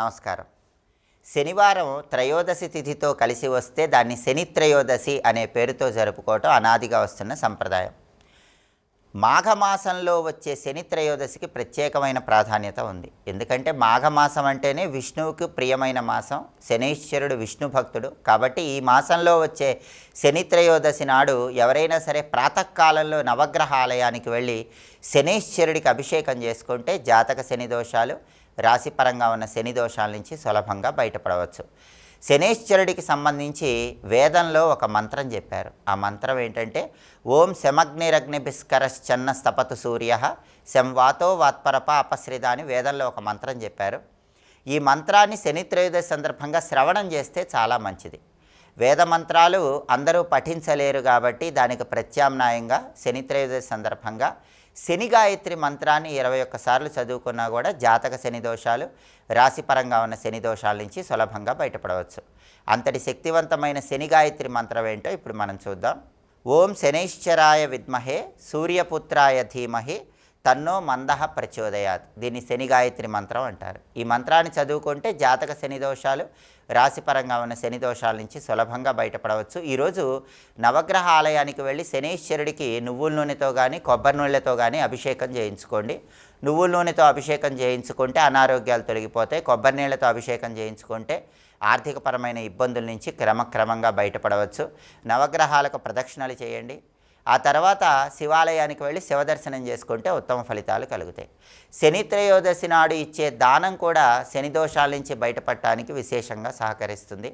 నమస్కారం. శనివారం త్రయోదశి తిథితో కలిసి వస్తే దాన్ని శని త్రయోదశి అనే పేరుతో జరుపుకోవటం అనాదిగా వస్తున్న సంప్రదాయం. మాఘమాసంలో వచ్చే శని త్రయోదశికి ప్రత్యేకమైన ప్రాధాన్యత ఉంది. ఎందుకంటే మాఘమాసం అంటేనే విష్ణువుకు ప్రియమైన మాసం, శనీశ్వరుడు విష్ణు భక్తుడు. కాబట్టి ఈ మాసంలో వచ్చే శని త్రయోదశి నాడు ఎవరైనా సరే ప్రాతకాలంలో నవగ్రహ ఆలయానికి వెళ్ళి శనీశ్వరుడికి అభిషేకం చేసుకుంటే జాతక శని దోషాలు, రాశిపరంగా ఉన్న శని దోషాల నుంచి సులభంగా బయటపడవచ్చు. శనేశ్వరుడికి సంబంధించి వేదంలో ఒక మంత్రం చెప్పారు. ఆ మంత్రం ఏంటంటే ఓం శమగ్నిరగ్నిభిస్కరశ్చన్న స్తపతు సూర్య శంవాతో వాత్పరప అపశ్రిత అని వేదంలో ఒక మంత్రం చెప్పారు. ఈ మంత్రాన్ని శని త్రయోదశి సందర్భంగా శ్రవణం చేస్తే చాలా మంచిది. వేద మంత్రాలు అందరూ పఠించలేరు కాబట్టి దానికి ప్రత్యామ్నాయంగా శని త్రయోదశి సందర్భంగా శని గాయత్రి మంత్రాన్ని 21 సార్లు చదువుకున్నా కూడా జాతక శని దోషాలు, రాశిపరంగా ఉన్న శని దోషాల నుంచి సులభంగా బయటపడవచ్చు. అంతటి శక్తివంతమైన శని గాయత్రి మంత్రం ఏంటో ఇప్పుడు మనం చూద్దాం. ఓం శనైశ్చరాయ విద్మహే సూర్యపుత్రాయ ధీమహి తన్నో మందః ప్రచోదయాత్. దీన్ని శని గాయత్రి మంత్రం అంటారు. ఈ మంత్రాన్ని చదువుకుంటే జాతక శని దోషాలు, రాశిపరంగా ఉన్న శని దోషాల నుంచి సులభంగా బయటపడవచ్చు. ఈరోజు నవగ్రహ ఆలయానికి వెళ్ళి శనీశ్వరుడికి నువ్వుల నూనెతో కానీ కొబ్బరి నూనెతో కానీ అభిషేకం చేయించుకోండి. నువ్వుల నూనెతో అభిషేకం చేయించుకుంటే అనారోగ్యాలు తొలగిపోతాయి. కొబ్బరి నీళ్ళతో అభిషేకం చేయించుకుంటే ఆర్థికపరమైన ఇబ్బందుల నుంచి క్రమక్రమంగా బయటపడవచ్చు. నవగ్రహాలకు ప్రదక్షిణలు చేయండి. ఆ తర్వాత శివాలయానికి వెళ్ళి శివదర్శనం చేసుకుంటే ఉత్తమ ఫలితాలు కలుగుతాయి. శని త్రయోదశి నాడు ఇచ్చే దానం కూడా శని దోషాల నుంచి బయటపడటానికి విశేషంగా సహకరిస్తుంది.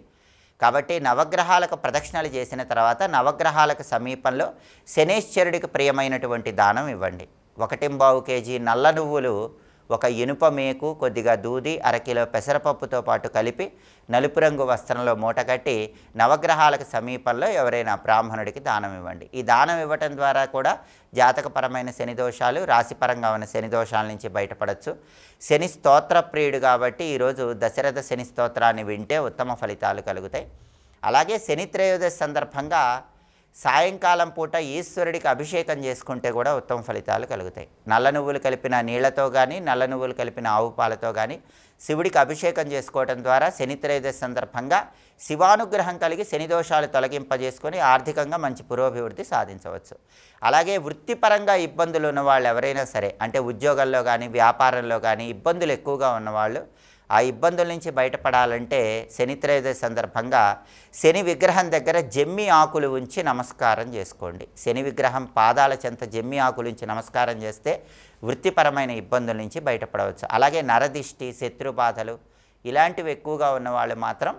కాబట్టి నవగ్రహాలకు ప్రదక్షిణలు చేసిన తర్వాత నవగ్రహాలకు సమీపంలో శనేశ్వరుడికి ప్రియమైనటువంటి దానం ఇవ్వండి. 1.25 కేజీ నల్ల నువ్వులు, ఒక ఇనుప మేకు, కొద్దిగా దూది, అరకిలో పెసరపప్పుతో పాటు కలిపి నలుపు రంగు వస్త్రంలో మూటగట్టి నవగ్రహాలకు సమీపంలో ఎవరైనా బ్రాహ్మణుడికి దానం ఇవ్వండి. ఈ దానం ఇవ్వటం ద్వారా కూడా జాతకపరమైన శని దోషాలు, రాశిపరంగా ఉన్న శని దోషాల నుంచి బయటపడవచ్చు. శని స్తోత్ర ప్రియుడు కాబట్టి ఈరోజు దశరథ శని స్తోత్రాన్ని వింటే ఉత్తమ ఫలితాలు కలుగుతాయి. అలాగే శని త్రయోదశి సందర్భంగా సాయంకాలం పూట ఈశ్వరుడికి అభిషేకం చేసుకుంటే కూడా ఉత్తమ ఫలితాలు కలుగుతాయి. నల్ల నువ్వులు కలిపిన నీళ్లతో కానీ, నల్ల నువ్వులు కలిపిన ఆవు పాలతో కానీ శివుడికి అభిషేకం చేసుకోవడం ద్వారా శని త్రయోదశి సందర్భంగా శివానుగ్రహం కలిగి శని దోషాలు తొలగింపజేసుకొని ఆర్థికంగా మంచి పురోభివృద్ధి సాధించవచ్చు. అలాగే వృత్తిపరంగా ఇబ్బందులు ఉన్నవాళ్ళు ఎవరైనా సరే, అంటే ఉద్యోగంలో కానీ వ్యాపారంలో కానీ ఇబ్బందులు ఎక్కువగా ఉన్నవాళ్ళు, ఆ ఇబ్బందుల నుంచి బయటపడాలంటే శని త్రయోదశి సందర్భంగా శని విగ్రహం దగ్గర జమ్మి ఆకులు ఉంచి నమస్కారం చేసుకోండి. శని విగ్రహం పాదాల చెంత జమ్మి ఆకులు ఉంచి నమస్కారం చేస్తే వృత్తిపరమైన ఇబ్బందుల నుంచి బయటపడవచ్చు. అలాగే నరదిష్టి, శత్రుబాధలు ఇలాంటివి ఎక్కువగా ఉన్నవాళ్ళు మాత్రం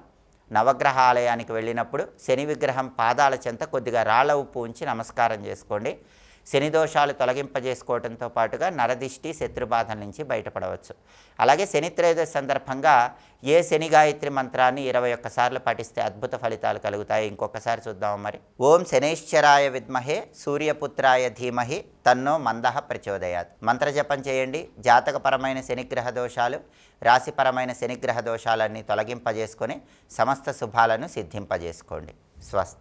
నవగ్రహ ఆలయానికి వెళ్ళినప్పుడు శని విగ్రహం పాదాల చెంత కొద్దిగా రాళ్ళ ఉప్పు ఉంచి నమస్కారం చేసుకోండి. శని దోషాలు తొలగింపజేసుకోవడంతో పాటుగా నరదిష్టి, శత్రుబాధల నుంచి బయటపడవచ్చు. అలాగే శని త్రయోదశి సందర్భంగా ఏ శని గాయత్రి మంత్రాన్ని 21 సార్లు పఠిస్తే అద్భుత ఫలితాలు కలుగుతాయి ఇంకొకసారి చూద్దాం మరి. ఓం శనైశ్చరాయ విద్మహే సూర్యపుత్రాయ ధీమహి తన్నో మందః ప్రచోదయాత్. మంత్రజపం చేయండి. జాతకపరమైన శనిగ్రహ దోషాలు, రాశిపరమైన శనిగ్రహ దోషాలన్నీ తొలగింపజేసుకొని సమస్త శుభాలను సిద్ధింపజేసుకోండి. స్వస్తి.